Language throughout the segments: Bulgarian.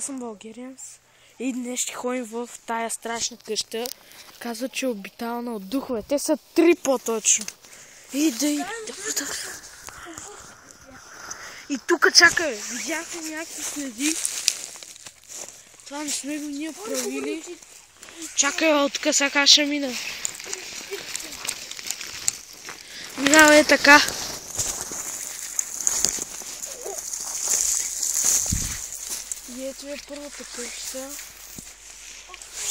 Съм българин и днес ще ходим в тая страшна къща. Казва, че е обитална от духове. Те са 3 по-точно. И тук чакай, видяхме някакви следи. Това не сме го ние правили. Чакай, от тук сега ще мина. Минава е така. И ето е първата къща.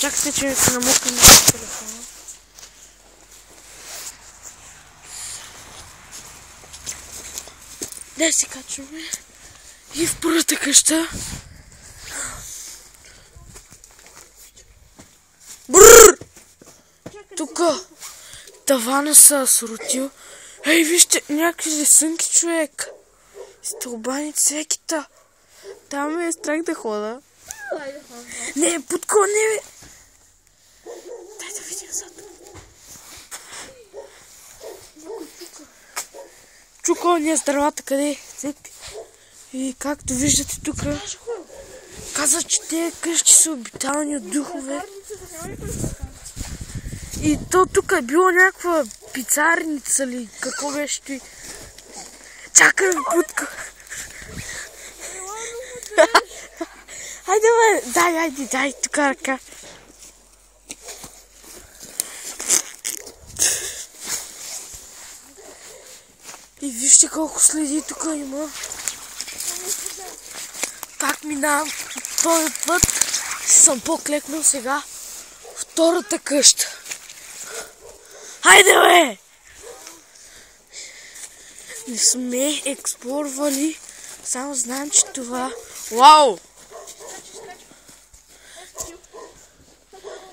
Чакайте, че ми се намокна на телефона. Дай се качваме. И в първата къща. Брррр! Тука тавана са срутил. Ей, вижте, някакви рисунки, човек. Стълбани цвекита. Там ме е страх да хода. Не, Путко, не бе. Дай да видим зад. Чука, ние с дървата къде? Цепи. И както виждате тук, каза, че тези къщи са обитални от духове. И то тук е било някаква пицарница ли, какво беше ти? Чакай, Путко. Хайде, бе, дай, тук ръка. И вижте колко следи тук има. Пак минавам този път. Съм по-клекнал сега. Втората къща. Хайде, бе! Не сме експлорвали. Само знаем, че това... Вау!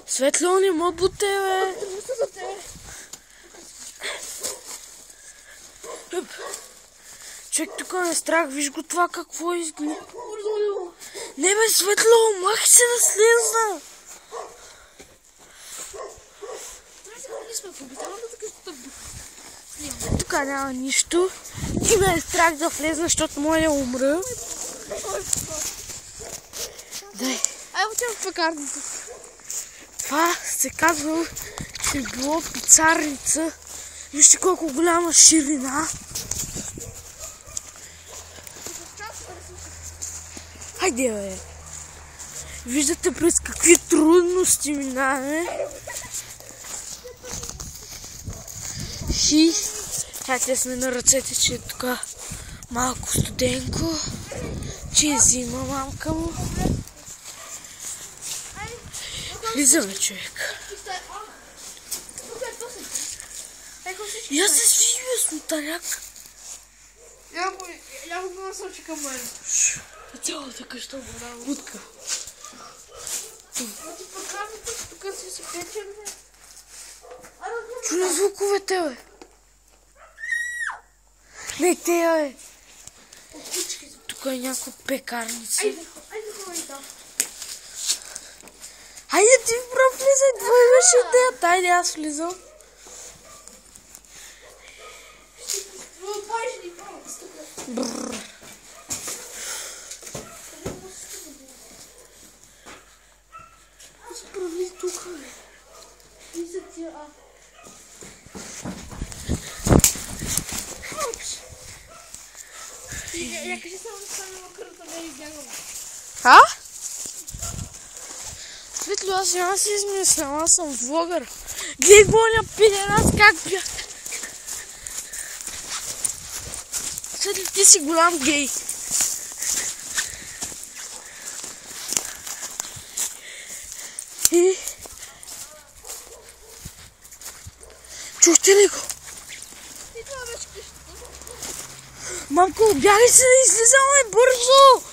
Светло, не ма буте, бе! Човек, тук ме е страх, виж го това какво изглежда. Не, бе, Светло, махи се да слезна! Тук няма нищо. И ме е страх да влезна, защото може да умра. Дай. Ай, отивам в пекарната. Това се казва, че е било пицарница. Вижте колко голяма ширина. Хайде, бе. Виждате през какви трудности минаваме. И хайде сме на ръцете, че е тук малко студенко, че е зима мамка му. Влизаме, човек. И аз се свижи, бе, смутаняк. Я го насочи към мен. Цялата къща голяма лудка. Тук си се печем, бе. Чуля звуковете, бе. Не, те, бе. Тук е някаква пекарница. Айде, ходим там. Хайде, ти прав влизай, това беше идеята. Айде, аз влизам. Брррр. Справи тук, бе. Влиза ти, Я кажи само да стане мокрото, да избягам. А? Светло, аз няма си измислям, аз съм влогър. Гледай гоня пидер, аз как бях. Светло, ти си голям гей. И... Чухте ли го? И това беше къщата. Мамко, бягай се да излизаме бързо!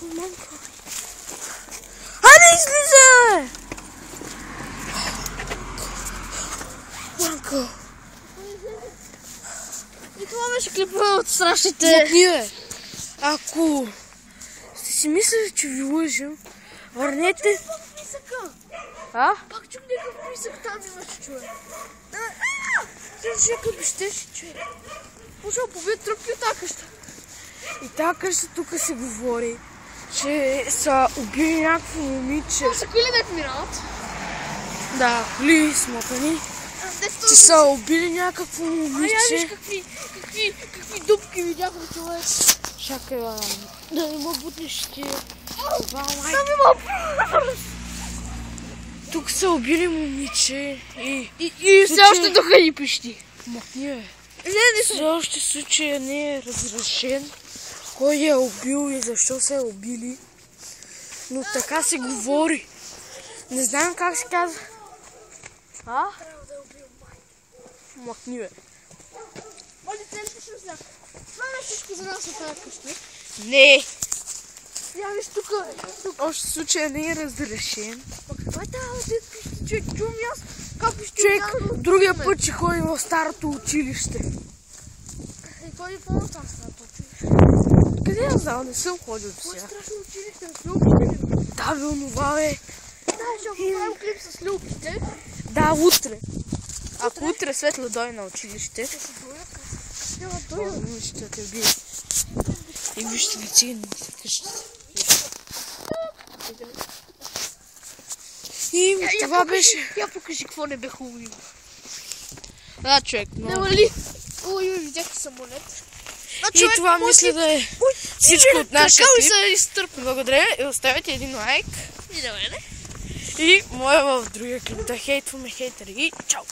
Мамко. Хайде, излизай! Мамко. И това беше клипа от страшните. Мъкни, бе. Ако сте си мислили, че ви лъжим, върнете... А? Пак чух някакъв присък, там имаше човек. Ти ще къпищеш, човек. Пошъл побит тръпки от тази къща. И тази къща тук се говори, че са убили някакво момиче. Това са коли дет минават. Да, коли смотани. Че са убили някакво момиче. Виж какви дупки видяхме, човек. Чакай, да не му бутнеш ти. Тук са убили момиче И все още духа ни пищи. Махни, бе. Не Все още случая не е разрешен. Кой е убил и защо са убили. Но така се говори. Не знам как се казва. Трябва да е убил май. Махни, бе. Оли, те ли ще взема? Това е всичко за нас от тази къща. Не. Я виж тук. Още случая не е разрешен. Каква е тази дет пищи, човек? Чувам и аз. Как пищи? Човек, другия път ще ходим в старото училище. Кой е по-на там старото училище? Къде я знам? Не съм ходил до Кой е сега. страшно училище? С люлките? Да, бе, онова, бе. Да, ще направим клип с люлките. Да, утре. Ако утре светло дойде на училище, Ще се дояка. Няма доя. ще те бие. И вижте ли цигани в къщата. И това беше... Я покажи какво не бе хубаво има. Да, човек, Не много. вали. Ой, видях самолет. И това мисля да е всичко от нашия Какао клип. се изтърпи. Благодаря и оставете един лайк. И да мене. И моя в другия клип да хейтваме хейтери. И чао!